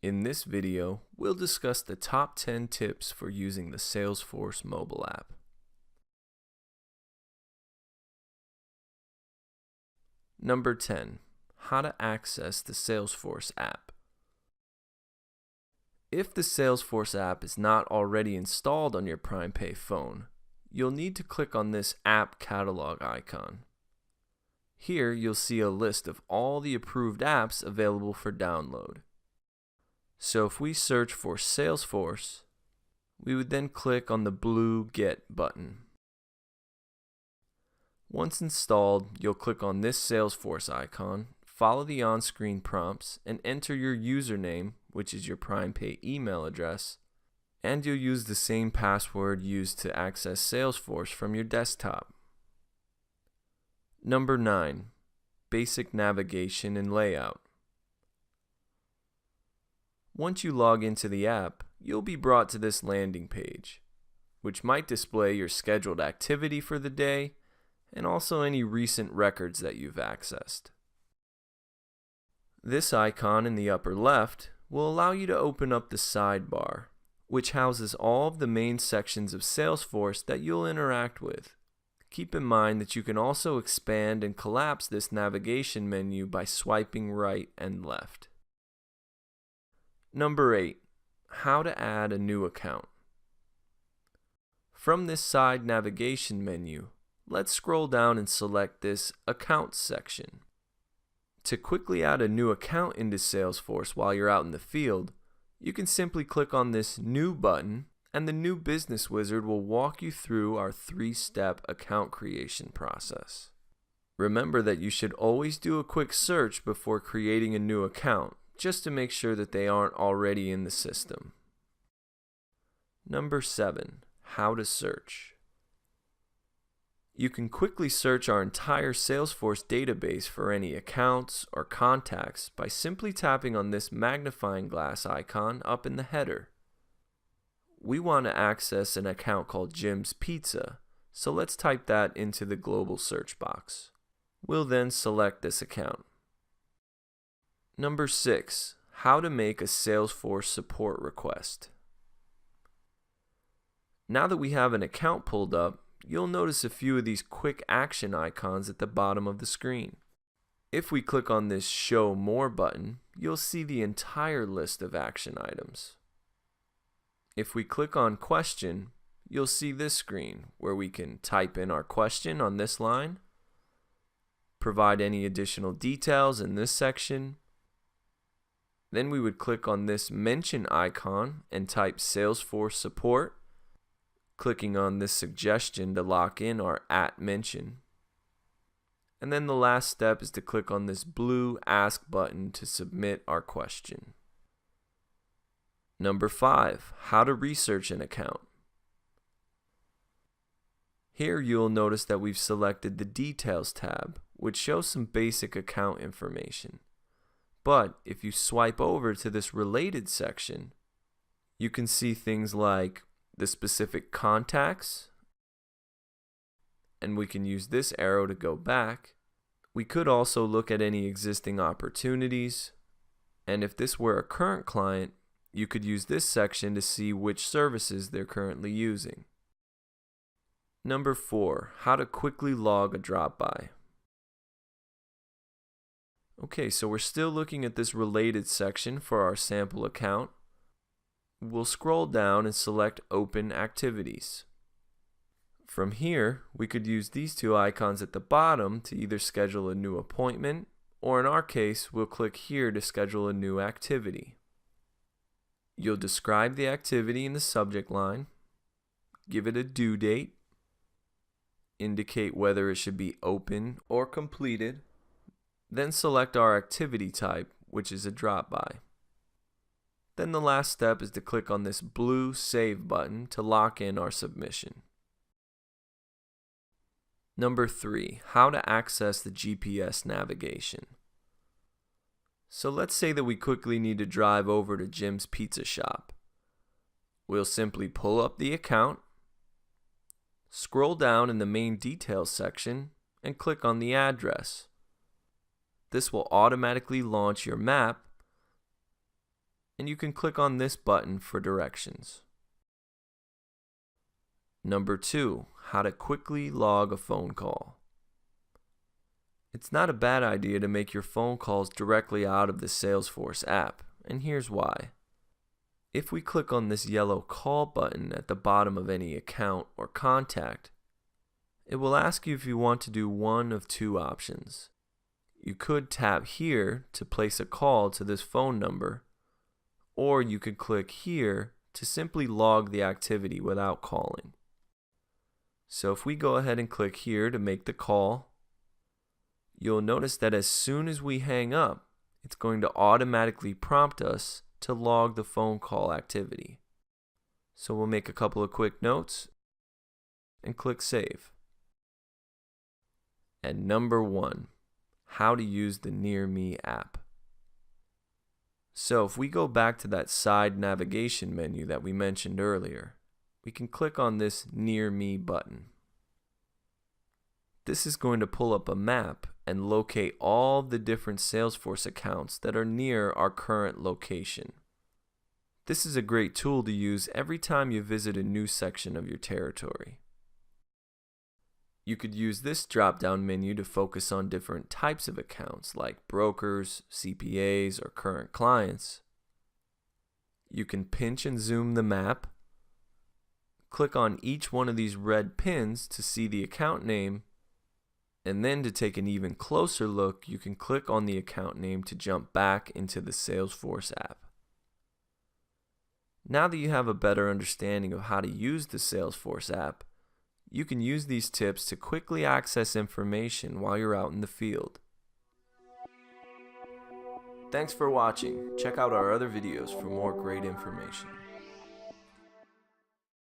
In this video, we'll discuss the top 10 tips for using the Salesforce mobile app. Number 10. How to access the Salesforce app. If the Salesforce app is not already installed on your PrimePay phone, you'll need to click on this app catalog icon. Here you'll see a list of all the approved apps available for download. So if we search for Salesforce, we would then click on the blue Get button. Once installed, you'll click on this Salesforce icon, follow the on-screen prompts, and enter your username, which is your PrimePay email address, and you'll use the same password used to access Salesforce from your desktop. Number 9. Basic navigation and layout. Once you log into the app, you'll be brought to this landing page, which might display your scheduled activity for the day and also any recent records that you've accessed. This icon in the upper left will allow you to open up the sidebar, which houses all of the main sections of Salesforce that you'll interact with. Keep in mind that you can also expand and collapse this navigation menu by swiping right and left. Number 8. How to add a new account. From this side navigation menu, let's scroll down and select this Accounts section. To quickly add a new account into Salesforce while you're out in the field, you can simply click on this New button, and the New Business Wizard will walk you through our 3-step account creation process. Remember that you should always do a quick search before creating a new account, just to make sure that they aren't already in the system. Number 7. How to search. You can quickly search our entire Salesforce database for any accounts or contacts by simply tapping on this magnifying glass icon up in the header. We want to access an account called Jim's Pizza, so let's type that into the global search box. We'll then select this account. Number 6. How to make a Salesforce support request. Now that we have an account pulled up, you'll notice a few of these quick action icons at the bottom of the screen. If we click on this Show More button, you'll see the entire list of action items. If we click on Question, you'll see this screen where we can type in our question on this line, provide any additional details in this section. Then we would click on this mention icon and type Salesforce support, clicking on this suggestion to lock in our @mention. And then the last step is to click on this blue Ask button to submit our question. Number 5. How to research an account. Here you'll notice that we've selected the Details tab, which shows some basic account information. But if you swipe over to this Related section, you can see things like the specific contacts, and we can use this arrow to go back. We could also look at any existing opportunities, and if this were a current client, you could use this section to see which services they're currently using. Number 4. How to quickly log a drop-by. Okay, so we're still looking at this Related section for our sample account. We'll scroll down and select Open Activities. From here, we could use these two icons at the bottom to either schedule a new appointment, or in our case, we'll click here to schedule a new activity. You'll describe the activity in the subject line, give it a due date, indicate whether it should be open or completed, then select our activity type, which is a drop-by. Then the last step is to click on this blue Save button to lock in our submission. Number 3. How to access the GPS navigation. So let's say that we quickly need to drive over to Jim's Pizza Shop. We'll simply pull up the account, scroll down in the main details section, and click on the address. This will automatically launch your map, and you can click on this button for directions. Number 2, how to quickly log a phone call. It's not a bad idea to make your phone calls directly out of the Salesforce app, and here's why. If we click on this yellow call button at the bottom of any account or contact, it will ask you if you want to do one of two options. You could tap here to place a call to this phone number, or you could click here to simply log the activity without calling. So if we go ahead and click here to make the call, you'll notice that as soon as we hang up, it's going to automatically prompt us to log the phone call activity. So we'll make a couple of quick notes and click Save. And number 1, how to use the NearMe app. So if we go back to that side navigation menu that we mentioned earlier, we can click on this NearMe button. This is going to pull up a map and locate all the different Salesforce accounts that are near our current location. This is a great tool to use every time you visit a new section of your territory. You could use this drop-down menu to focus on different types of accounts like brokers, CPAs, or current clients. You can pinch and zoom the map, click on each one of these red pins to see the account name, and then to take an even closer look, you can click on the account name to jump back into the Salesforce app. Now that you have a better understanding of how to use the Salesforce app, you can use these tips to quickly access information while you're out in the field. Thanks for watching. Check out our other videos for more great information.